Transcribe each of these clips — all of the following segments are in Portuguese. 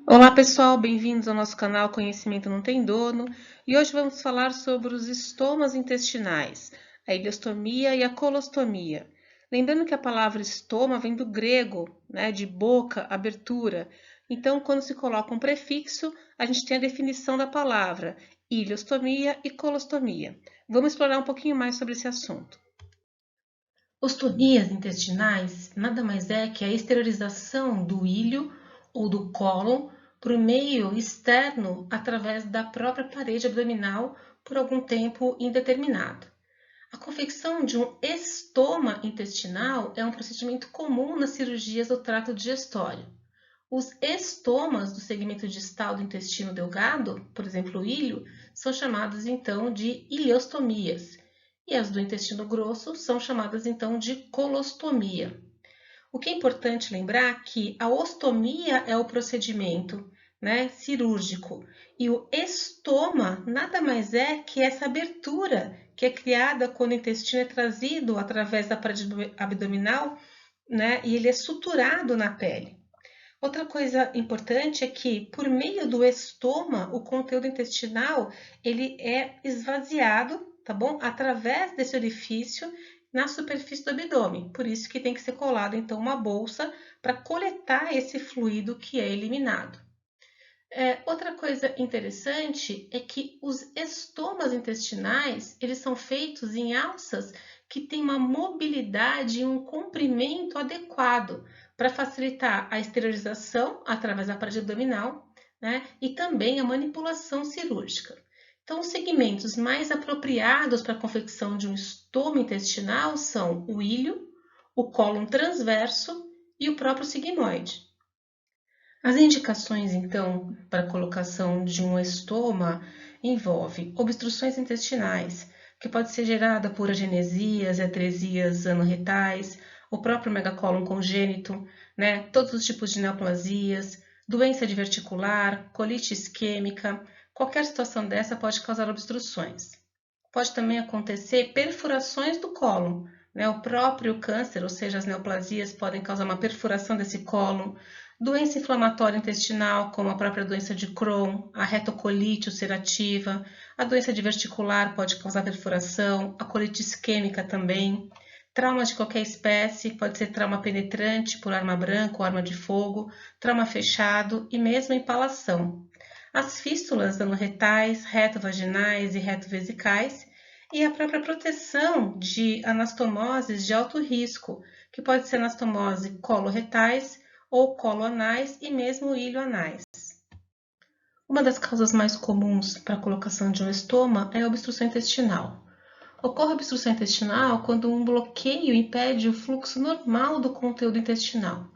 Olá pessoal, bem-vindos ao nosso canal Conhecimento Não Tem Dono e hoje vamos falar sobre os estomas intestinais, a ileostomia e a colostomia. Lembrando que a palavra estoma vem do grego, de boca, abertura. Então, quando se coloca um prefixo, a gente tem a definição da palavra ileostomia e colostomia. Vamos explorar um pouquinho mais sobre esse assunto. Ostomias intestinais nada mais é que a exteriorização do íleo ou do cólon para o meio externo através da própria parede abdominal por algum tempo indeterminado. A confecção de um estoma intestinal é um procedimento comum nas cirurgias do trato digestório. Os estomas do segmento distal do intestino delgado, por exemplo, o íleo, são chamados então de ileostomias, e as do intestino grosso são chamadas então de colostomia. O que é importante lembrar é que a ostomia é o procedimento cirúrgico e o estoma nada mais é que essa abertura que é criada quando o intestino é trazido através da parede abdominal, e ele é suturado na pele. Outra coisa importante é que, por meio do estoma, o conteúdo intestinal ele é esvaziado, tá bom? Através desse orifício na superfície do abdômen. Por isso que tem que ser colado, então, uma bolsa para coletar esse fluido que é eliminado. Outra coisa interessante é que os estomas intestinais, eles são feitos em alças que têm uma mobilidade e um comprimento adequado para facilitar a esterilização através da parede abdominal, e também a manipulação cirúrgica. Então, os segmentos mais apropriados para a confecção de um estoma intestinal são o íleo, o cólon transverso e o próprio sigmoide. As indicações, então, para a colocação de um estoma envolve obstruções intestinais, que pode ser gerada por agenesias e atresias anorretais, o próprio megacólon congênito, todos os tipos de neoplasias, doença diverticular, colite isquêmica, qualquer situação dessa pode causar obstruções. Pode também acontecer perfurações do cólon, o próprio câncer, ou seja, as neoplasias podem causar uma perfuração desse cólon, doença inflamatória intestinal, como a própria doença de Crohn, a retocolite ulcerativa, a doença diverticular pode causar perfuração, a colite isquêmica também, trauma de qualquer espécie, pode ser trauma penetrante por arma branca ou arma de fogo, trauma fechado e mesmo impalação. As fístulas anorretais, retovaginais e retovesicais, e a própria proteção de anastomoses de alto risco, que pode ser anastomose coloretais ou coloanais e mesmo ilioanais. Uma das causas mais comuns para a colocação de um estoma é a obstrução intestinal. Ocorre obstrução intestinal quando um bloqueio impede o fluxo normal do conteúdo intestinal.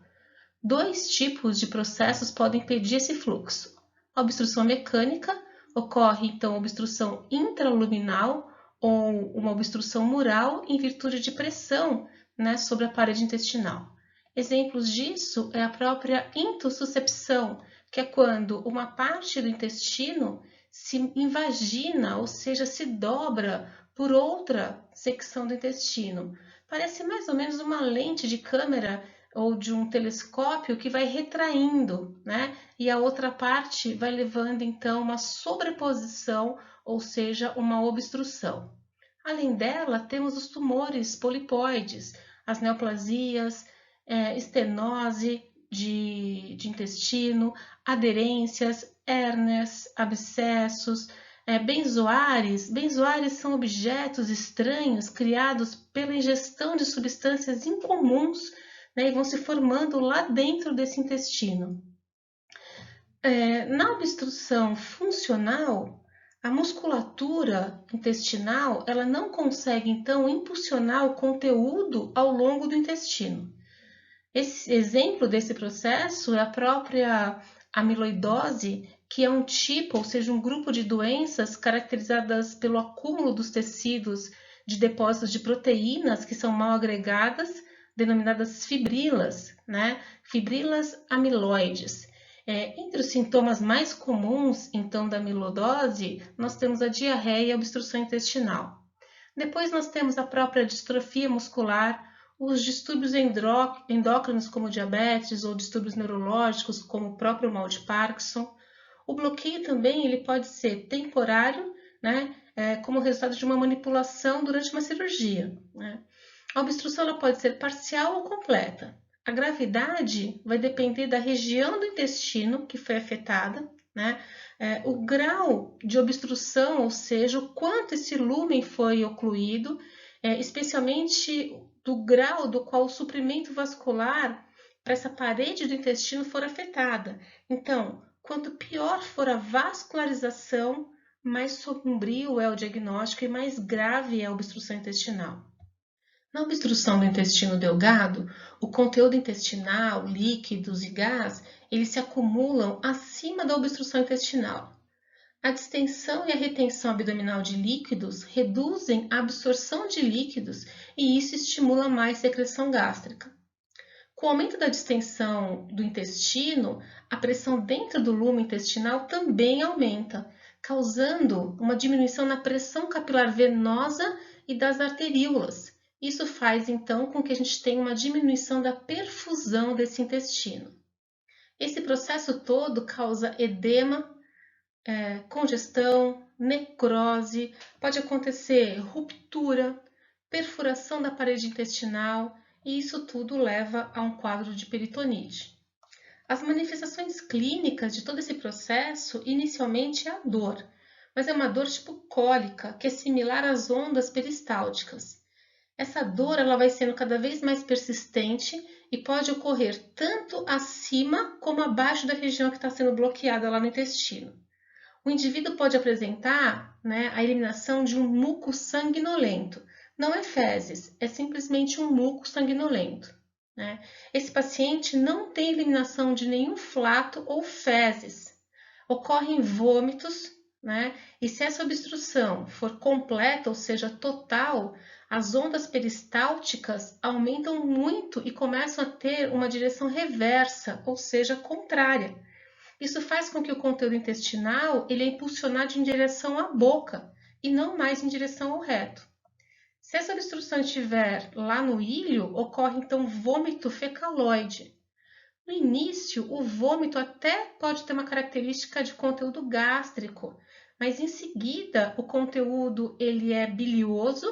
Dois tipos de processos podem impedir esse fluxo. A obstrução mecânica ocorre, então, a obstrução intraluminal ou uma obstrução mural em virtude de pressão sobre a parede intestinal. Exemplos disso é a própria intussuscepção, que é quando uma parte do intestino se invagina, ou seja, se dobra por outra secção do intestino. Parece mais ou menos uma lente de câmera ou de um telescópio que vai retraindo, E a outra parte vai levando então uma sobreposição, ou seja, uma obstrução. Além dela, temos os tumores polipoides, as neoplasias, estenose de intestino, aderências, hérnias, abscessos, benzoares. Benzoares são objetos estranhos criados pela ingestão de substâncias incomuns, e vão se formando lá dentro desse intestino. Na obstrução funcional, a musculatura intestinal ela não consegue, então, impulsionar o conteúdo ao longo do intestino. Esse exemplo desse processo é a própria amiloidose, que é um tipo, ou seja, um grupo de doenças caracterizadas pelo acúmulo dos tecidos de depósitos de proteínas que são mal agregadas, denominadas fibrilas, Fibrilas amiloides. Entre os sintomas mais comuns, então, da amiloidose, nós temos a diarreia e a obstrução intestinal. Depois nós temos a própria distrofia muscular, os distúrbios endócrinos, como diabetes, ou distúrbios neurológicos, como o próprio mal de Parkinson. O bloqueio também ele pode ser temporário, né, como resultado de uma manipulação durante uma cirurgia, né? A obstrução ela pode ser parcial ou completa. A gravidade vai depender da região do intestino que foi afetada, né? O grau de obstrução, ou seja, o quanto esse lúmen foi ocluído, especialmente do grau do qual o suprimento vascular para essa parede do intestino for afetada. Então, quanto pior for a vascularização, mais sombrio é o diagnóstico e mais grave é a obstrução intestinal. Na obstrução do intestino delgado, o conteúdo intestinal, líquidos e gás, eles se acumulam acima da obstrução intestinal. A distensão e a retenção abdominal de líquidos reduzem a absorção de líquidos e isso estimula mais secreção gástrica. Com o aumento da distensão do intestino, a pressão dentro do lume intestinal também aumenta, causando uma diminuição na pressão capilar venosa e das arteríolas. Isso faz, então, com que a gente tenha uma diminuição da perfusão desse intestino. Esse processo todo causa edema, congestão, necrose, pode acontecer ruptura, perfuração da parede intestinal, e isso tudo leva a um quadro de peritonite. As manifestações clínicas de todo esse processo, inicialmente é a dor, mas é uma dor tipo cólica, que é similar às ondas peristálticas. Essa dor ela vai sendo cada vez mais persistente e pode ocorrer tanto acima como abaixo da região que está sendo bloqueada lá no intestino. O indivíduo pode apresentar, a eliminação de um muco sanguinolento. Não é fezes, é simplesmente um muco sanguinolento, né? Esse paciente não tem eliminação de nenhum flato ou fezes. Ocorrem vômitos, né? E se essa obstrução for completa, ou seja, total, as ondas peristálticas aumentam muito e começam a ter uma direção reversa, ou seja, contrária. Isso faz com que o conteúdo intestinal ele é impulsionado em direção à boca e não mais em direção ao reto. Se essa obstrução estiver lá no ilho, ocorre então vômito fecaloide. No início, o vômito até pode ter uma característica de conteúdo gástrico, mas em seguida o conteúdo ele é bilioso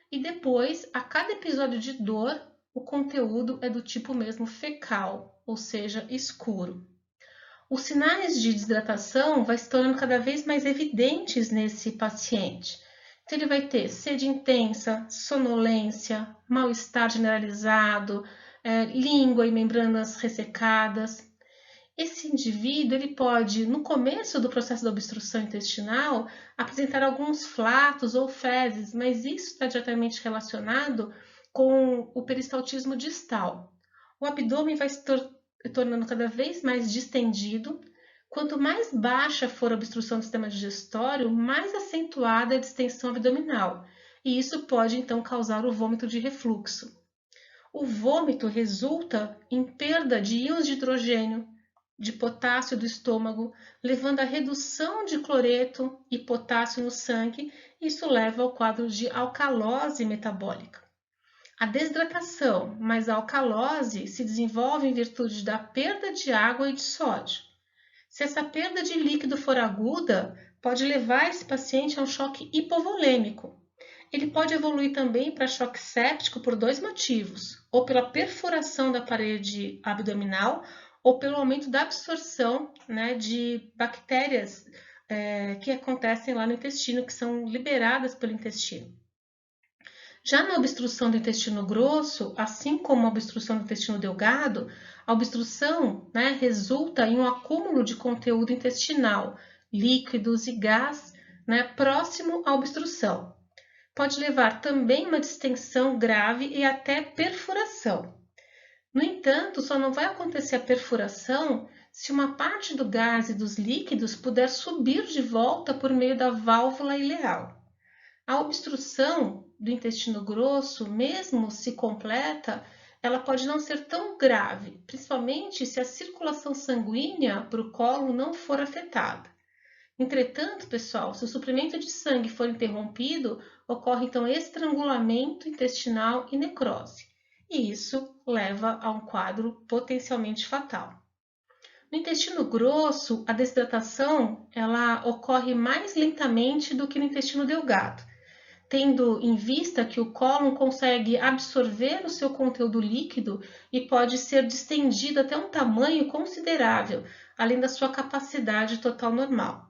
e depois, a cada episódio de dor, o conteúdo é do tipo mesmo fecal, ou seja, escuro. Os sinais de desidratação vão se tornando cada vez mais evidentes nesse paciente. Então, ele vai ter sede intensa, sonolência, mal-estar generalizado, língua e membranas ressecadas. Esse indivíduo ele pode, no começo do processo da obstrução intestinal, apresentar alguns flatos ou fezes, mas isso está diretamente relacionado com o peristaltismo distal. O abdômen vai se tornando cada vez mais distendido. Quanto mais baixa for a obstrução do sistema digestório, mais acentuada é a distensão abdominal, e isso pode então causar o vômito de refluxo. O vômito resulta em perda de íons de hidrogênio, de potássio do estômago, levando à redução de cloreto e potássio no sangue, e isso leva ao quadro de alcalose metabólica. A desidratação mais a alcalose se desenvolve em virtude da perda de água e de sódio. Se essa perda de líquido for aguda, pode levar esse paciente a um choque hipovolêmico. Ele pode evoluir também para choque séptico por dois motivos, ou pela perfuração da parede abdominal, ou pelo aumento da absorção de bactérias que acontecem lá no intestino, que são liberadas pelo intestino. Já na obstrução do intestino grosso, assim como a obstrução do intestino delgado, a obstrução resulta em um acúmulo de conteúdo intestinal, líquidos e gás próximo à obstrução. Pode levar também a uma distensão grave e até perfuração. No entanto, só não vai acontecer a perfuração se uma parte do gás e dos líquidos puder subir de volta por meio da válvula ileal. A obstrução do intestino grosso, mesmo se completa, ela pode não ser tão grave, principalmente se a circulação sanguínea para o colo não for afetada. Entretanto, pessoal, se o suprimento de sangue for interrompido, ocorre então estrangulamento intestinal e necrose. e isso leva a um quadro potencialmente fatal. No intestino grosso, a desidratação ela ocorre mais lentamente do que no intestino delgado, tendo em vista que o cólon consegue absorver o seu conteúdo líquido e pode ser distendido até um tamanho considerável, além da sua capacidade total normal.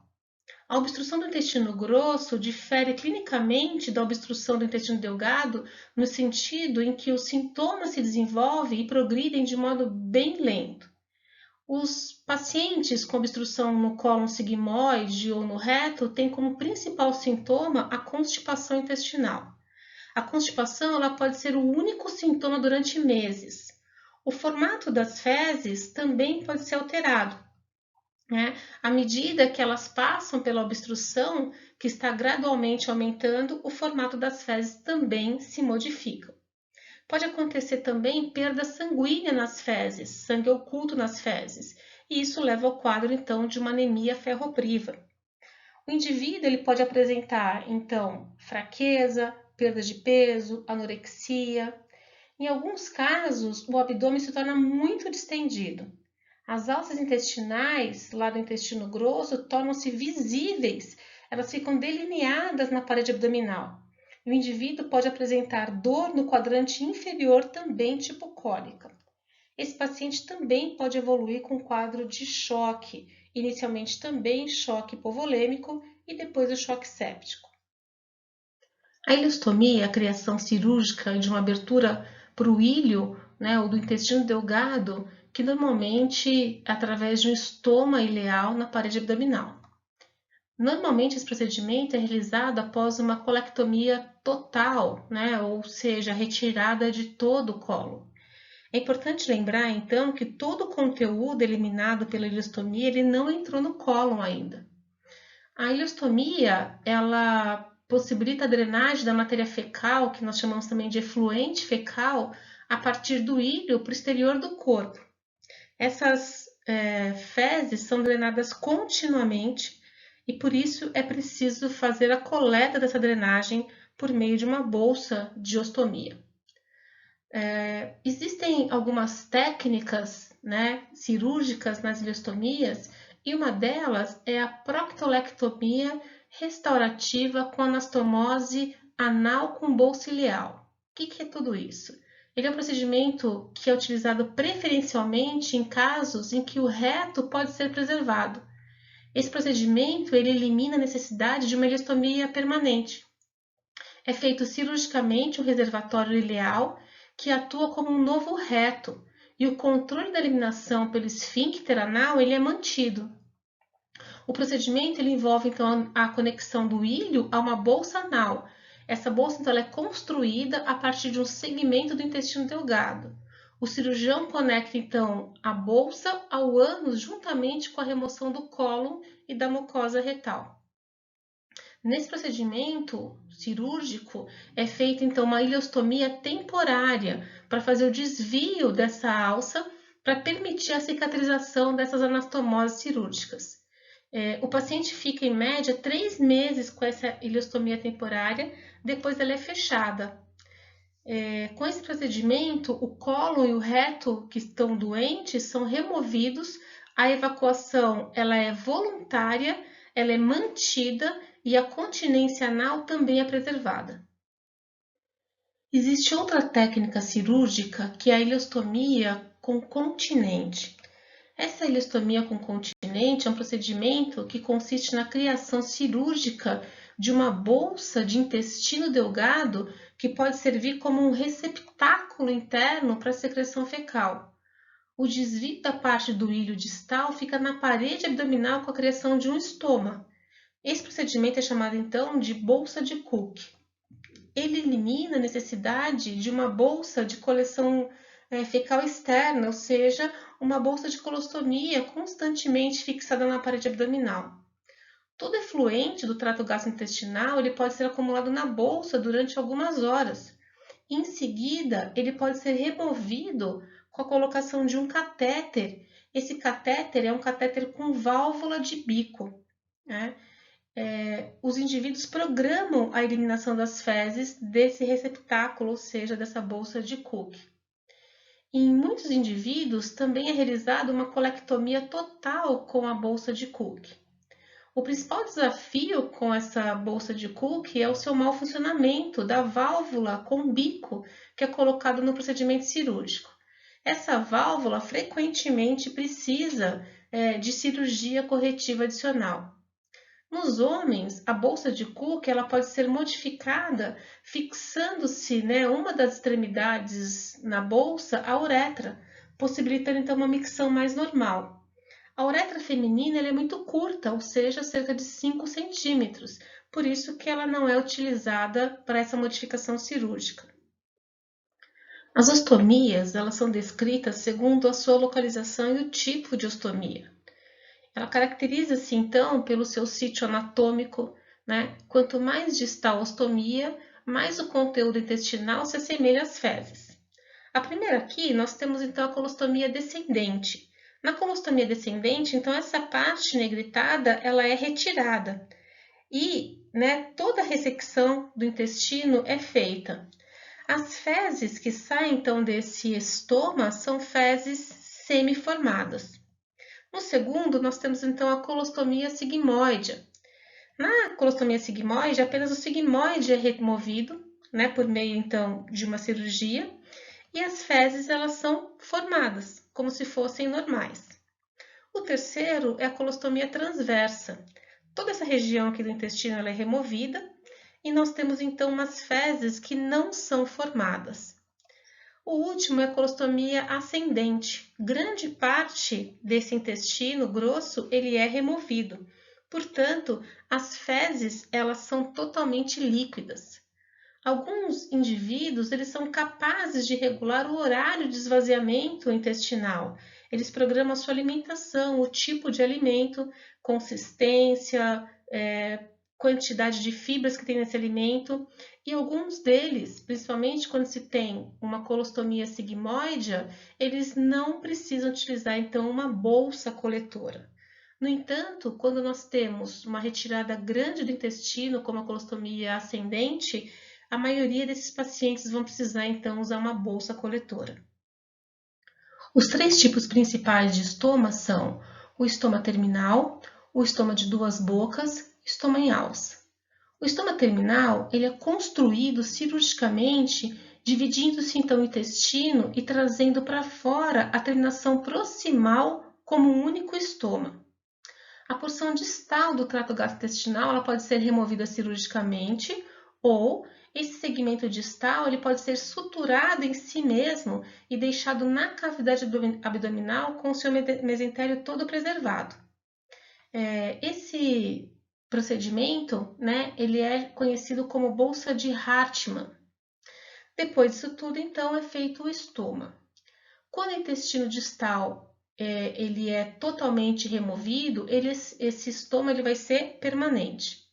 A obstrução do intestino grosso difere clinicamente da obstrução do intestino delgado, no sentido em que os sintomas se desenvolvem e progridem de modo bem lento. Os pacientes com obstrução no cólon sigmoide ou no reto têm como principal sintoma a constipação intestinal. A constipação ela pode ser o único sintoma durante meses. O formato das fezes também pode ser alterado, né? À medida que elas passam pela obstrução, que está gradualmente aumentando, o formato das fezes também se modifica. Pode acontecer também perda sanguínea nas fezes, sangue oculto nas fezes, e isso leva ao quadro então de uma anemia ferropriva. O indivíduo ele pode apresentar então fraqueza, perda de peso, anorexia. Em alguns casos, o abdômen se torna muito distendido. As alças intestinais, lá do intestino grosso, tornam-se visíveis, elas ficam delineadas na parede abdominal. O indivíduo pode apresentar dor no quadrante inferior, também tipo cólica. Esse paciente também pode evoluir com quadro de choque, inicialmente também choque hipovolêmico e depois o choque séptico. A ileostomia, a criação cirúrgica de uma abertura para o ilho, né, ou do intestino delgado, que normalmente é através de um estoma ileal na parede abdominal. Normalmente esse procedimento é realizado após uma colectomia total, né, ou seja, retirada de todo o colo. É importante lembrar, então, que todo o conteúdo eliminado pela ileostomia ele não entrou no cólon ainda. A ileostomia, ela possibilita a drenagem da matéria fecal, que nós chamamos também de efluente fecal, a partir do ilho para o exterior do corpo. Essas fezes são drenadas continuamente e por isso é preciso fazer a coleta dessa drenagem por meio de uma bolsa de ostomia. Existem algumas técnicas, né, cirúrgicas nas ileostomias e uma delas é a proctolectomia restaurativa com anastomose anal com bolsa ileal. O que é tudo isso? Ele é um procedimento que é utilizado preferencialmente em casos em que o reto pode ser preservado. Esse procedimento ele elimina a necessidade de uma ileostomia permanente. É feito cirurgicamente um reservatório ileal que atua como um novo reto e o controle da eliminação pelo esfíncter anal ele é mantido. O procedimento ele envolve então a conexão do ilho a uma bolsa anal. Essa bolsa então ela é construída a partir de um segmento do intestino delgado. O cirurgião conecta então a bolsa ao ânus juntamente com a remoção do cólon e da mucosa retal. Nesse procedimento cirúrgico é feita então uma ileostomia temporária para fazer o desvio dessa alça para permitir a cicatrização dessas anastomoses cirúrgicas. O paciente fica em média 3 meses com essa ileostomia temporária, depois ela é fechada. Com esse procedimento, o cólon e o reto que estão doentes são removidos, a evacuação ela é voluntária, ela é mantida e a continência anal também é preservada. Existe outra técnica cirúrgica que é a ileostomia com continente. Essa ileostomia com continente é um procedimento que consiste na criação cirúrgica de uma bolsa de intestino delgado que pode servir como um receptáculo interno para a secreção fecal. O desvio da parte do ilho distal fica na parede abdominal com a criação de um estoma. Esse procedimento é chamado então de bolsa de Cook. Ele elimina a necessidade de uma bolsa de coleção fecal externa, ou seja, uma bolsa de colostomia constantemente fixada na parede abdominal. Todo efluente do trato gastrointestinal ele pode ser acumulado na bolsa durante algumas horas. Em seguida, ele pode ser removido com a colocação de um catéter. Esse catéter é um catéter com válvula de bico, né? Os indivíduos programam a eliminação das fezes desse receptáculo, ou seja, dessa bolsa de Cook. Em muitos indivíduos também é realizada uma colectomia total com a bolsa de Cook. O principal desafio com essa bolsa de Cook é o seu mau funcionamento da válvula com bico que é colocado no procedimento cirúrgico. Essa válvula frequentemente precisa de cirurgia corretiva adicional. Nos homens, a bolsa de Cook ela pode ser modificada fixando-se, uma das extremidades na bolsa à uretra, possibilitando então uma micção mais normal. A uretra feminina ela é muito curta, ou seja, cerca de 5 centímetros, por isso que ela não é utilizada para essa modificação cirúrgica. As ostomias elas são descritas segundo a sua localização e o tipo de ostomia. Ela caracteriza-se, então, pelo seu sítio anatômico, Quanto mais distal a ostomia, mais o conteúdo intestinal se assemelha às fezes. A primeira aqui, nós temos, então, a colostomia descendente. Na colostomia descendente, então, essa parte negritada, ela é retirada. E, toda a ressecção do intestino é feita. As fezes que saem, então, desse estoma são fezes semiformadas. No segundo, nós temos então a colostomia sigmoide. Na colostomia sigmoide, apenas o sigmoide é removido, por meio então de uma cirurgia, e as fezes elas são formadas, como se fossem normais. O terceiro é a colostomia transversa. Toda essa região aqui do intestino ela é removida e nós temos então umas fezes que não são formadas. O último é a colostomia ascendente. Grande parte desse intestino grosso ele é removido. Portanto, as fezes elas são totalmente líquidas. Alguns indivíduos eles são capazes de regular o horário de esvaziamento intestinal. Eles programam a sua alimentação, o tipo de alimento, consistência, quantidade de fibras que tem nesse alimento, e alguns deles, principalmente quando se tem uma colostomia sigmoide, eles não precisam utilizar então uma bolsa coletora. No entanto, quando nós temos uma retirada grande do intestino, como a colostomia ascendente, a maioria desses pacientes vão precisar então usar uma bolsa coletora. Os três tipos principais de estoma são o estoma terminal, o estoma de duas bocas, estoma em alça. O estoma terminal ele é construído cirurgicamente, dividindo-se então o intestino e trazendo para fora a terminação proximal como um único estoma. A porção distal do trato gastrointestinal ela pode ser removida cirurgicamente ou esse segmento distal ele pode ser suturado em si mesmo e deixado na cavidade abdominal com o seu mesentério todo preservado. Esse procedimento, ele é conhecido como bolsa de Hartmann. Depois disso tudo, então, é feito o estoma. Quando o intestino distal ele é totalmente removido, esse estoma ele vai ser permanente.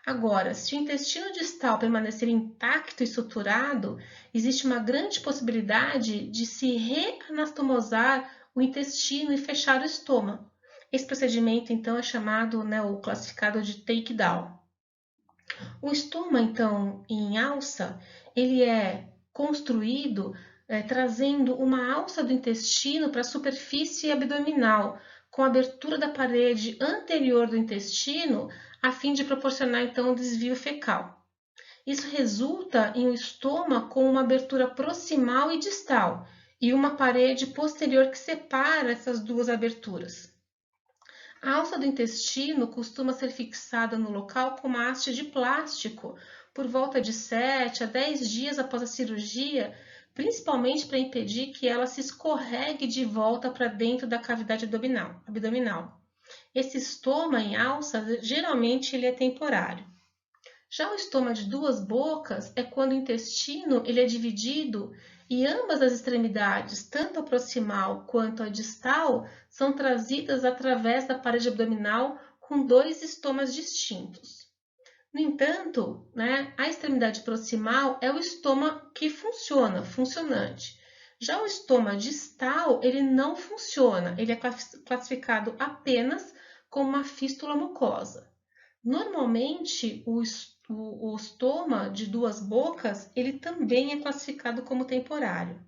Agora, se o intestino distal permanecer intacto e suturado, existe uma grande possibilidade de se reanastomosar o intestino e fechar o estômago. Esse procedimento, então, é chamado, ou classificado de takedown. O estoma, então, em alça, ele é construído trazendo uma alça do intestino para a superfície abdominal, com a abertura da parede anterior do intestino, a fim de proporcionar, então, o desvio fecal. Isso resulta em um estoma com uma abertura proximal e distal, e uma parede posterior que separa essas duas aberturas. A alça do intestino costuma ser fixada no local com uma haste de plástico por volta de 7 a 10 dias após a cirurgia, principalmente para impedir que ela se escorregue de volta para dentro da cavidade abdominal. Esse estoma em alça, geralmente, ele é temporário. Já o estoma de duas bocas é quando o intestino ele é dividido e ambas as extremidades, tanto a proximal quanto a distal, são trazidas através da parede abdominal com dois estomas distintos. No entanto, a extremidade proximal é o estoma que funcionante. Já o estoma distal, ele não funciona, ele é classificado apenas como uma fístula mucosa. Normalmente, o estoma de duas bocas, ele também é classificado como temporário.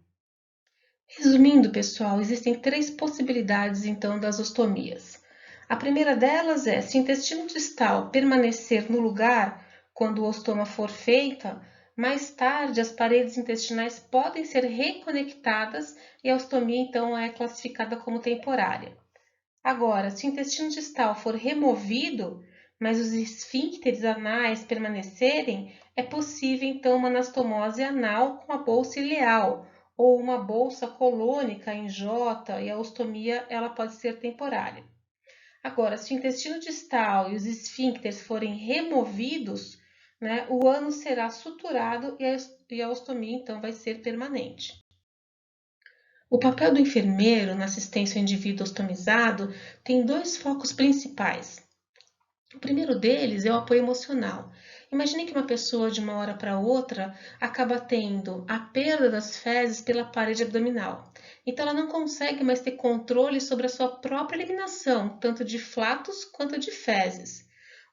Resumindo, pessoal, existem três possibilidades então das ostomias. A primeira delas é se o intestino distal permanecer no lugar quando a ostoma for feita, mais tarde as paredes intestinais podem ser reconectadas e a ostomia então é classificada como temporária. Agora, se o intestino distal for removido, mas os esfíncteres anais permanecerem, é possível então uma anastomose anal com a bolsa ileal ou uma bolsa colônica em J e a ostomia ela pode ser temporária. Agora, se o intestino distal e os esfíncteres forem removidos, né, o ânus será suturado e a ostomia então vai ser permanente. O papel do enfermeiro na assistência ao indivíduo ostomizado tem dois focos principais. O primeiro deles é o apoio emocional. Imagine que uma pessoa de uma hora para outra acaba tendo a perda das fezes pela parede abdominal. Então ela não consegue mais ter controle sobre a sua própria eliminação, tanto de flatos quanto de fezes.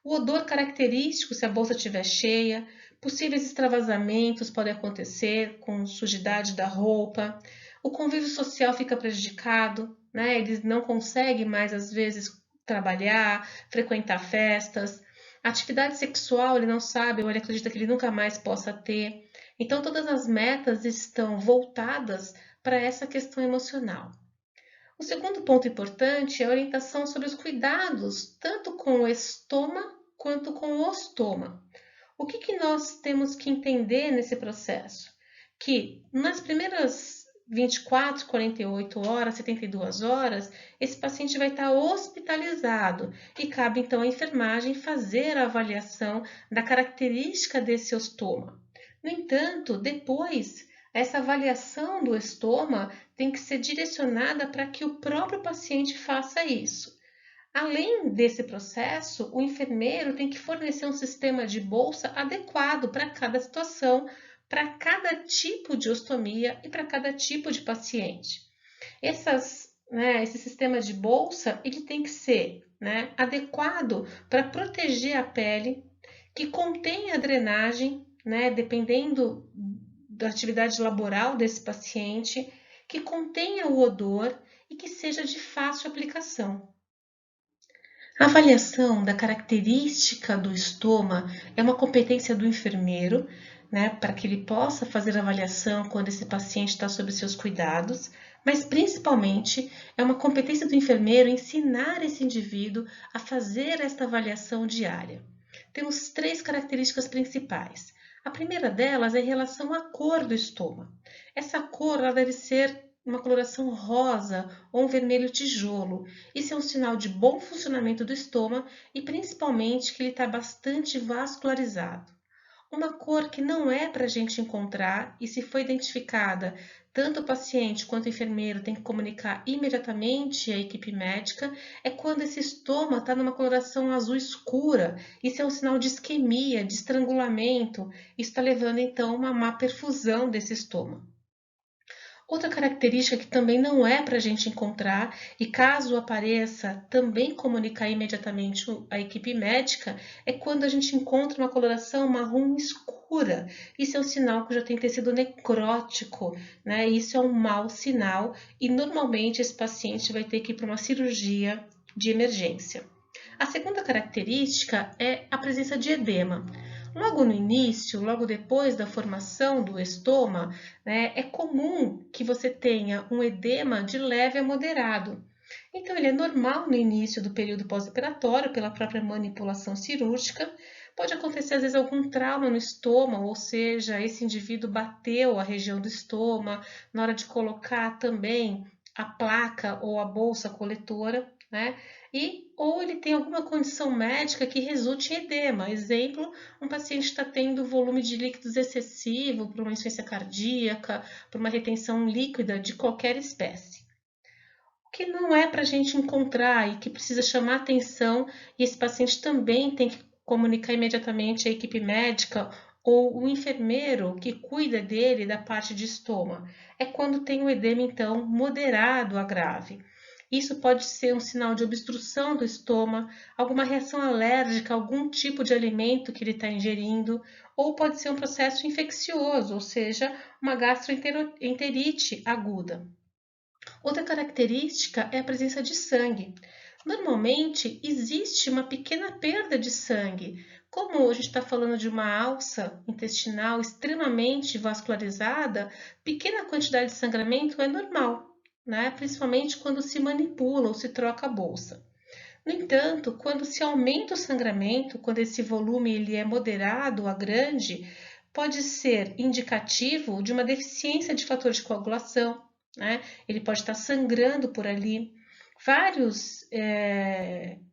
O odor característico se a bolsa estiver cheia, possíveis extravasamentos podem acontecer com sujidade da roupa, o convívio social fica prejudicado, né? Eles não conseguem mais às vezes trabalhar, frequentar festas, atividade sexual ele não sabe ou ele acredita que ele nunca mais possa ter. Então todas as metas estão voltadas para essa questão emocional. O segundo ponto importante é a orientação sobre os cuidados, tanto com o estoma quanto com o ostoma. O que nós temos que entender nesse processo? Que nas primeiras 24, 48 horas, 72 horas, esse paciente vai estar hospitalizado e cabe então à enfermagem fazer a avaliação da característica desse ostoma. No entanto, depois, essa avaliação do estoma tem que ser direcionada para que o próprio paciente faça isso. Além desse processo, o enfermeiro tem que fornecer um sistema de bolsa adequado para cada situação, para cada tipo de ostomia e para cada tipo de paciente. Esse sistema de bolsa ele tem que ser, adequado para proteger a pele, que contenha a drenagem, dependendo da atividade laboral desse paciente, que contenha o odor e que seja de fácil aplicação. A avaliação da característica do estoma é uma competência do enfermeiro, para que ele possa fazer a avaliação quando esse paciente está sob seus cuidados, mas principalmente é uma competência do enfermeiro ensinar esse indivíduo a fazer esta avaliação diária. Temos três características principais. A primeira delas é em relação à cor do estoma. Essa cor ela deve ser uma coloração rosa ou um vermelho tijolo. Isso é um sinal de bom funcionamento do estômago e principalmente que ele está bastante vascularizado. Uma cor que não é para a gente encontrar e se foi identificada, tanto o paciente quanto o enfermeiro tem que comunicar imediatamente à equipe médica, é quando esse estômago está numa coloração azul escura. Isso é um sinal de isquemia, de estrangulamento. Isso está levando então a uma má perfusão desse estômago. Outra característica que também não é para a gente encontrar, e caso apareça, também comunicar imediatamente à equipe médica, é quando a gente encontra uma coloração marrom escura. Isso é um sinal que já tem tecido necrótico, Isso é um mau sinal e normalmente esse paciente vai ter que ir para uma cirurgia de emergência. A segunda característica é a presença de edema. Logo no início, logo depois da formação do estoma, é comum que você tenha um edema de leve a moderado. Então, ele é normal no início do período pós-operatório, pela própria manipulação cirúrgica. Pode acontecer, às vezes, algum trauma no estômago, ou seja, esse indivíduo bateu a região do estômago, na hora de colocar também a placa ou a bolsa coletora, ou ele tem alguma condição médica que resulte em edema. Exemplo, um paciente está tendo volume de líquidos excessivo por uma insuficiência cardíaca, por uma retenção líquida de qualquer espécie. O que não é para a gente encontrar e que precisa chamar atenção, e esse paciente também tem que comunicar imediatamente à equipe médica ou o enfermeiro que cuida dele da parte de estômago, é quando tem o edema, então, moderado a grave. Isso pode ser um sinal de obstrução do estômago, alguma reação alérgica a algum tipo de alimento que ele está ingerindo, ou pode ser um processo infeccioso, ou seja, uma gastroenterite aguda. Outra característica é a presença de sangue. Normalmente, existe uma pequena perda de sangue. Como a gente está falando de uma alça intestinal extremamente vascularizada, pequena quantidade de sangramento é normal, né? Principalmente quando se manipula ou se troca a bolsa. No entanto, quando se aumenta o sangramento, quando esse volume ele é moderado a grande, pode ser indicativo de uma deficiência de fator de coagulação, né? Ele pode estar sangrando por ali. Vários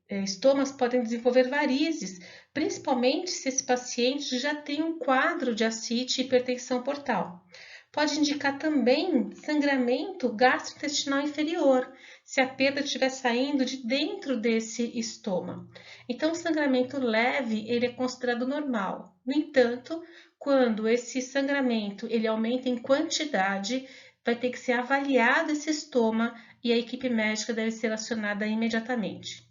estomas podem desenvolver varizes, principalmente se esse paciente já tem um quadro de ascite e hipertensão portal. Pode indicar também sangramento gastrointestinal inferior, se a perda estiver saindo de dentro desse estômago. Então, o sangramento leve ele é considerado normal. No entanto, quando esse sangramento ele aumenta em quantidade, vai ter que ser avaliado esse estômago e a equipe médica deve ser acionada imediatamente.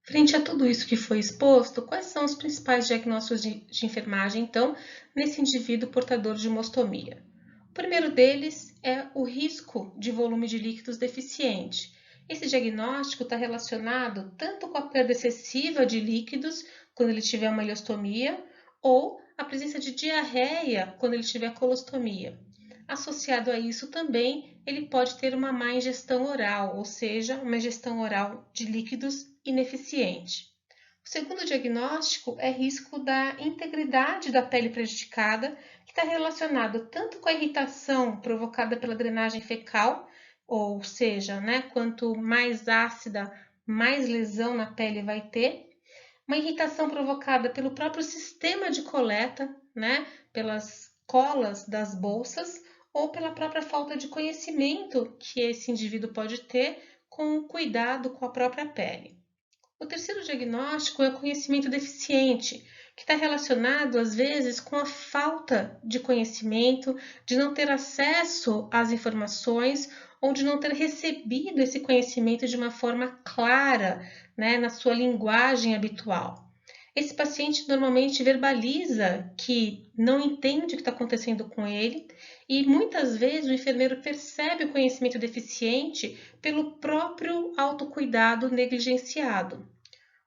Frente a tudo isso que foi exposto, quais são os principais diagnósticos de enfermagem, então, nesse indivíduo portador de uma ostomia? O primeiro deles é o risco de volume de líquidos deficiente. Esse diagnóstico está relacionado tanto com a perda excessiva de líquidos, quando ele tiver uma ileostomia, ou a presença de diarreia, quando ele tiver colostomia. Associado a isso também, ele pode ter uma má ingestão oral, ou seja, uma ingestão oral de líquidos ineficiente. O segundo diagnóstico é risco da integridade da pele prejudicada, que está relacionado tanto com a irritação provocada pela drenagem fecal, ou seja, quanto mais ácida, mais lesão na pele vai ter, uma irritação provocada pelo próprio sistema de coleta, pelas colas das bolsas, ou pela própria falta de conhecimento que esse indivíduo pode ter com o cuidado com a própria pele. O terceiro diagnóstico é o conhecimento deficiente, que está relacionado, às vezes, com a falta de conhecimento, de não ter acesso às informações ou de não ter recebido esse conhecimento de uma forma clara, na sua linguagem habitual. Esse paciente normalmente verbaliza que não entende o que está acontecendo com ele e muitas vezes o enfermeiro percebe o conhecimento deficiente pelo próprio autocuidado negligenciado.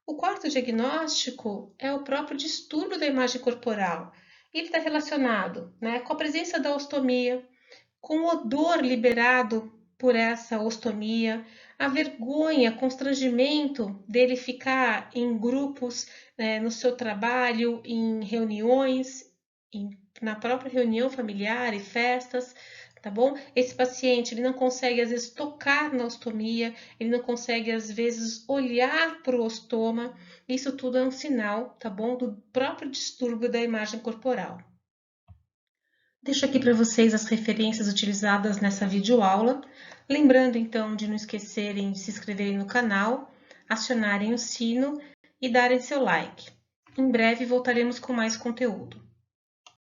O quarto diagnóstico é o próprio distúrbio da imagem corporal. Ele está relacionado, com a presença da ostomia, com o odor liberado por essa ostomia, a vergonha, constrangimento dele ficar em grupos, no seu trabalho, em reuniões, na própria reunião familiar e festas, tá bom? Esse paciente ele não consegue às vezes tocar na ostomia, ele não consegue às vezes olhar para o ostoma. Isso tudo é um sinal, tá bom, do próprio distúrbio da imagem corporal. Deixo aqui para vocês as referências utilizadas nessa videoaula. Lembrando então de não esquecerem de se inscreverem no canal, acionarem o sino e darem seu like. Em breve voltaremos com mais conteúdo.